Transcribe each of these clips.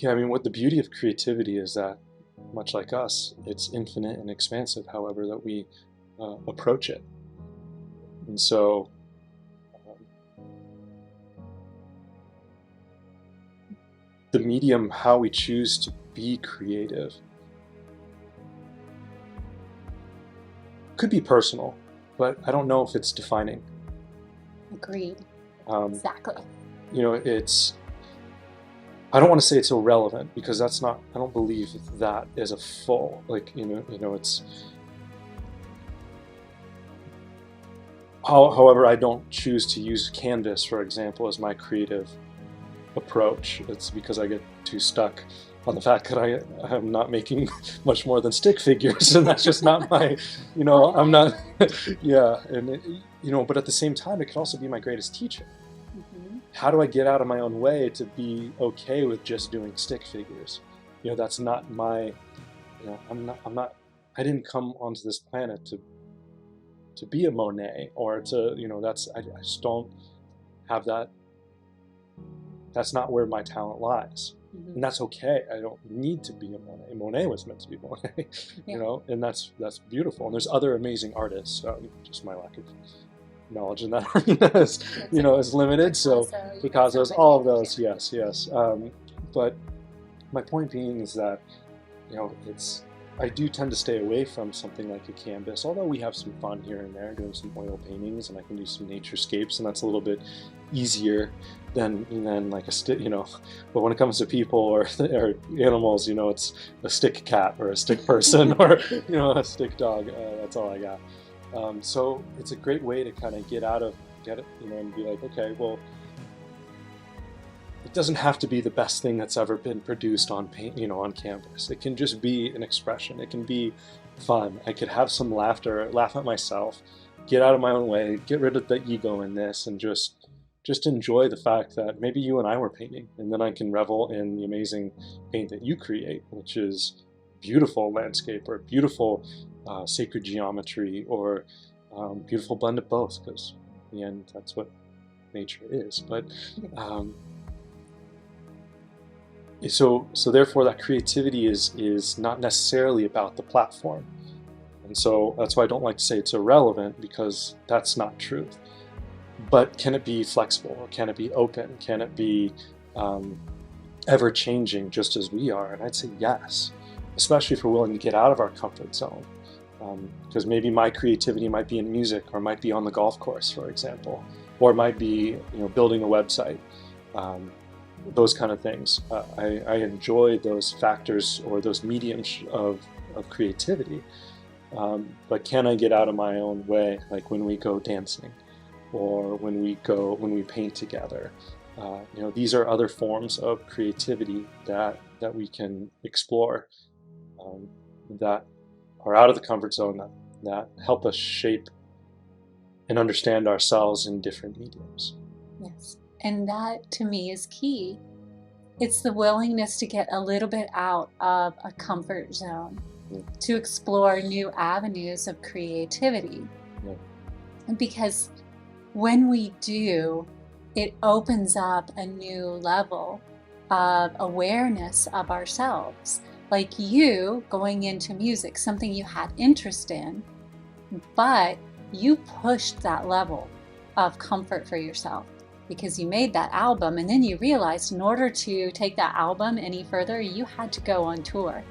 Yeah, I mean, what the beauty of creativity is that, much like us, it's infinite and expansive, however that we approach it. And so, um, the medium, how we choose to be creative, could be personal, but I don't know if it's defining. Agreed. Um, Exactly. you know, I don't want to say it's irrelevant, because that's not, I don't believe that is a full, like, it's, however, I don't choose to use canvas, for example, as my creative approach. It's because I get too stuck on the fact that I am not making much more than stick figures, and that's just not my, I'm not, yeah, and but at the same time, it can also be my greatest teacher. How do I get out of my own way to be okay with just doing stick figures? That's not my, I didn't come onto this planet to be a Monet, or to, I just don't have that. That's not where my talent lies. And that's okay. I don't need to be a Monet. Monet was meant to be Monet, and that's beautiful. And there's other amazing artists. Just my lack of knowledge in that arena is limited. So Picasso's, all of those, yes. But my point being is that, I do tend to stay away from something like a canvas, although we have some fun here and there doing some oil paintings, and I can do some naturescapes, and that's a little bit easier than like a stick, but when it comes to people or animals, it's a stick cat or a stick person or, a stick dog. That's all I got. So it's a great way to kind of get it, and be like, okay, well, it doesn't have to be the best thing that's ever been produced on paint, on canvas. It can just be an expression. It can be fun. I could have some laughter, laugh at myself, get out of my own way, get rid of the ego in this, and just enjoy the fact that maybe you and I were painting, and then I can revel in the amazing paint that you create, which is beautiful landscape, or beautiful sacred geometry, or beautiful blend of both, because in the end, that's what nature is. But so therefore, that creativity is not necessarily about the platform. And so that's why I don't like to say it's irrelevant, because that's not truth. But can it be flexible, or can it be open? Can it be ever-changing, just as we are? And I'd say yes, especially if we're willing to get out of our comfort zone. Because maybe my creativity might be in music, or might be on the golf course, for example, or it might be building a website, those kind of things. I enjoy those factors, or those mediums of creativity. But can I get out of my own way, like when we go dancing, or when we paint together? These are other forms of creativity that we can explore, that are out of the comfort zone, that help us shape and understand ourselves in different mediums. Yes, and that to me is key. It's the willingness to get a little bit out of a comfort zone, to explore new avenues of creativity. Because when we do, it opens up a new level of awareness of ourselves. Like you going into music, something you had interest in, but you pushed that level of comfort for yourself because you made that album, and then you realized in order to take that album any further, you had to go on tour.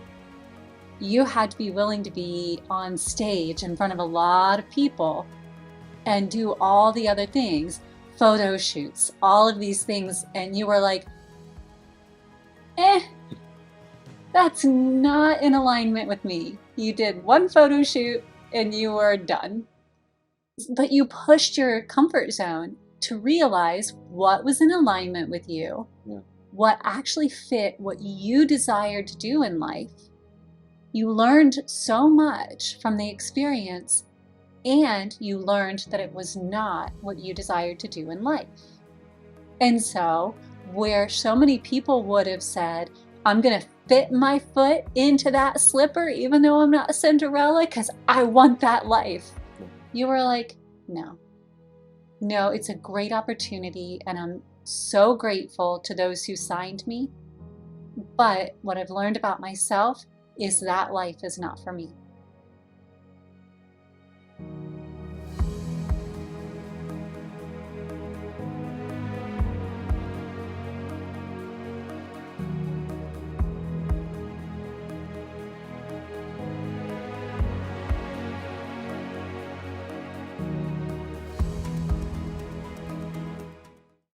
You had to be willing to be on stage in front of a lot of people and do all the other things, photo shoots, all of these things, and you were like, that's not in alignment with me. You did one photo shoot and you were done. But you pushed your comfort zone to realize what was in alignment with you, what actually fit what you desired to do in life. You learned so much from the experience, and you learned that it was not what you desired to do in life. And so, where so many people would have said, I'm going to fit my foot into that slipper even though I'm not a Cinderella because I want that life, you were like, no, it's a great opportunity, and I'm so grateful to those who signed me, But what I've learned about myself is that life is not for me.